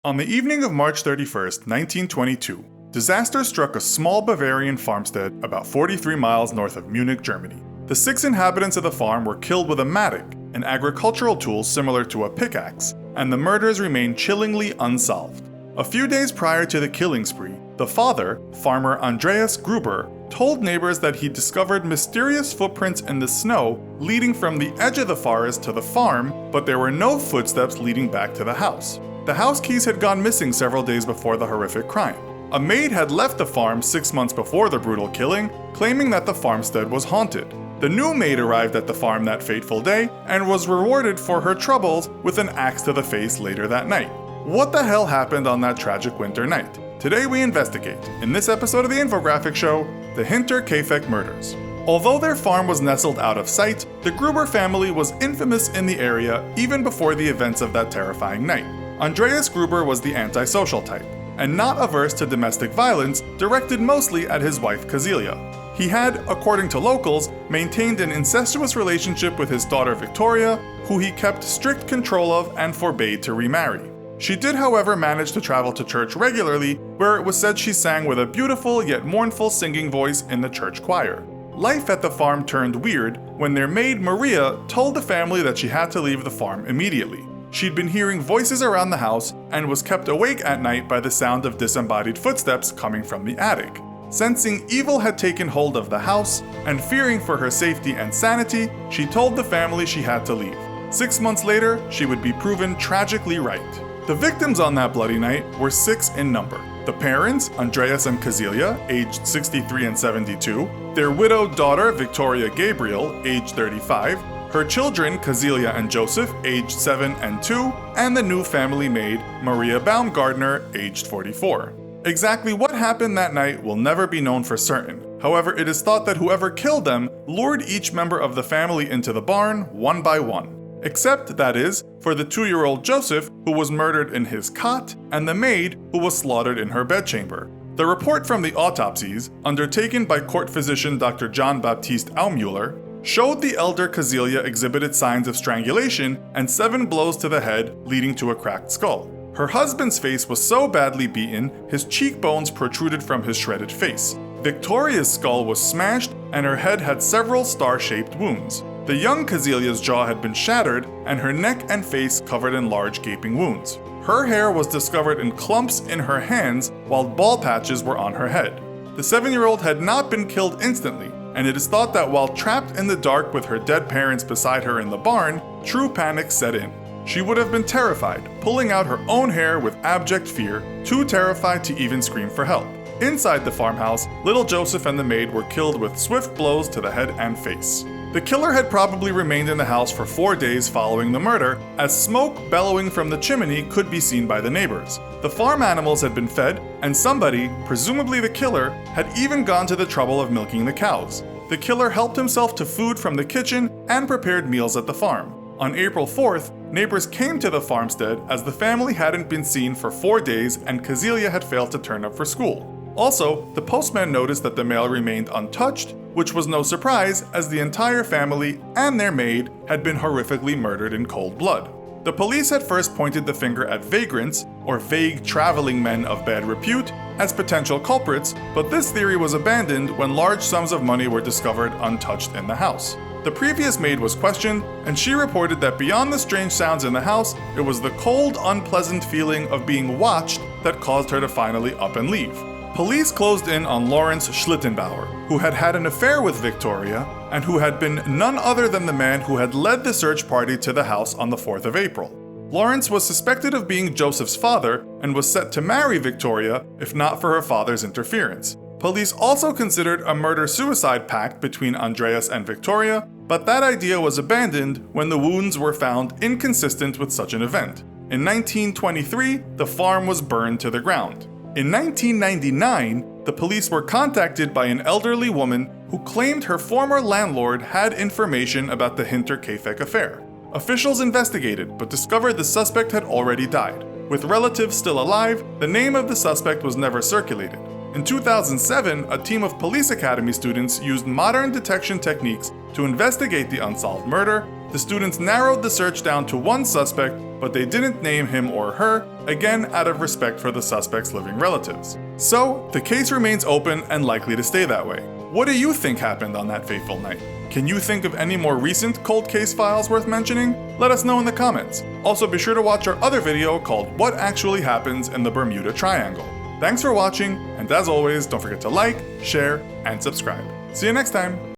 On the evening of March 31st, 1922, disaster struck a small Bavarian farmstead about 43 miles north of Munich, Germany. The 6 inhabitants of the farm were killed with a mattock, an agricultural tool similar to a pickaxe, and the murders remain chillingly unsolved. A few days prior to the killing spree, the father, farmer Andreas Gruber, told neighbors that he discovered mysterious footprints in the snow leading from the edge of the forest to the farm, but there were no footsteps leading back to the house. The house keys had gone missing several days before the horrific crime. A maid had left the farm 6 months before the brutal killing, claiming that the farmstead was haunted. The new maid arrived at the farm that fateful day and was rewarded for her troubles with an axe to the face later that night. What the hell happened on that tragic winter night? Today we investigate, in this episode of the Infographics show, the Hinterkaifeck murders. Although their farm was nestled out of sight, the Gruber family was infamous in the area even before the events of that terrifying night. Andreas Gruber was the antisocial type, and not averse to domestic violence directed mostly at his wife Cecilia. He had, according to locals, maintained an incestuous relationship with his daughter Victoria, who he kept strict control of and forbade to remarry. She did, however, manage to travel to church regularly, where it was said she sang with a beautiful yet mournful singing voice in the church choir. Life at the farm turned weird when their maid Maria told the family that she had to leave the farm immediately. She'd been hearing voices around the house and was kept awake at night by the sound of disembodied footsteps coming from the attic. Sensing evil had taken hold of the house, and fearing for her safety and sanity, she told the family she had to leave. 6 months later, she would be proven tragically right. The victims on that bloody night were 6 in number. The parents, Andreas and Cecilia, aged 63 and 72, their widowed daughter, Victoria Gabriel, aged 35, her children, Cecilia and Joseph, aged 7 and 2, and the new family maid, Maria Baumgartner, aged 44. Exactly what happened that night will never be known for certain. However, it is thought that whoever killed them lured each member of the family into the barn one by one. Except, that is, for the 2-year-old Joseph, who was murdered in his cot, and the maid, who was slaughtered in her bedchamber. The report from the autopsies, undertaken by court physician Dr. John Baptiste Aumüller, showed the elder Cecilia exhibited signs of strangulation and 7 blows to the head, leading to a cracked skull. Her husband's face was so badly beaten, his cheekbones protruded from his shredded face. Victoria's skull was smashed, and her head had several star-shaped wounds. The young Cecilia's jaw had been shattered, and her neck and face covered in large gaping wounds. Her hair was discovered in clumps in her hands, while bald patches were on her head. The 7-year-old had not been killed instantly, and it is thought that while trapped in the dark with her dead parents beside her in the barn, true panic set in. She would have been terrified, pulling out her own hair with abject fear, too terrified to even scream for help. Inside the farmhouse, little Joseph and the maid were killed with swift blows to the head and face. The killer had probably remained in the house for 4 days following the murder, as smoke bellowing from the chimney could be seen by the neighbors. The farm animals had been fed, and somebody, presumably the killer, had even gone to the trouble of milking the cows. The killer helped himself to food from the kitchen and prepared meals at the farm. On April 4th, neighbors came to the farmstead as the family hadn't been seen for 4 days and Cecilia had failed to turn up for school. Also, the postman noticed that the mail remained untouched, which was no surprise as the entire family and their maid had been horrifically murdered in cold blood. The police had first pointed the finger at vagrants, or vague traveling men of bad repute, as potential culprits, but this theory was abandoned when large sums of money were discovered untouched in the house. The previous maid was questioned, and she reported that beyond the strange sounds in the house, it was the cold, unpleasant feeling of being watched that caused her to finally up and leave. Police closed in on Lawrence Schlittenbauer, who had had an affair with Victoria, and who had been none other than the man who had led the search party to the house on the 4th of April. Lawrence was suspected of being Joseph's father and was set to marry Victoria if not for her father's interference. Police also considered a murder-suicide pact between Andreas and Victoria, but that idea was abandoned when the wounds were found inconsistent with such an event. In 1923, the farm was burned to the ground. In 1999, the police were contacted by an elderly woman who claimed her former landlord had information about the Hinterkaifeck affair. Officials investigated but discovered the suspect had already died. With relatives still alive, the name of the suspect was never circulated. In 2007, a team of police academy students used modern detection techniques to investigate the unsolved murder, The students narrowed the search down to one suspect, but they didn't name him or her, again out of respect for the suspect's living relatives. So, the case remains open and likely to stay that way. What do you think happened on that fateful night? Can you think of any more recent cold case files worth mentioning? Let us know in the comments. Also, be sure to watch our other video called What Actually Happens in the Bermuda Triangle. Thanks for watching, and as always, don't forget to like, share, and subscribe. See you next time!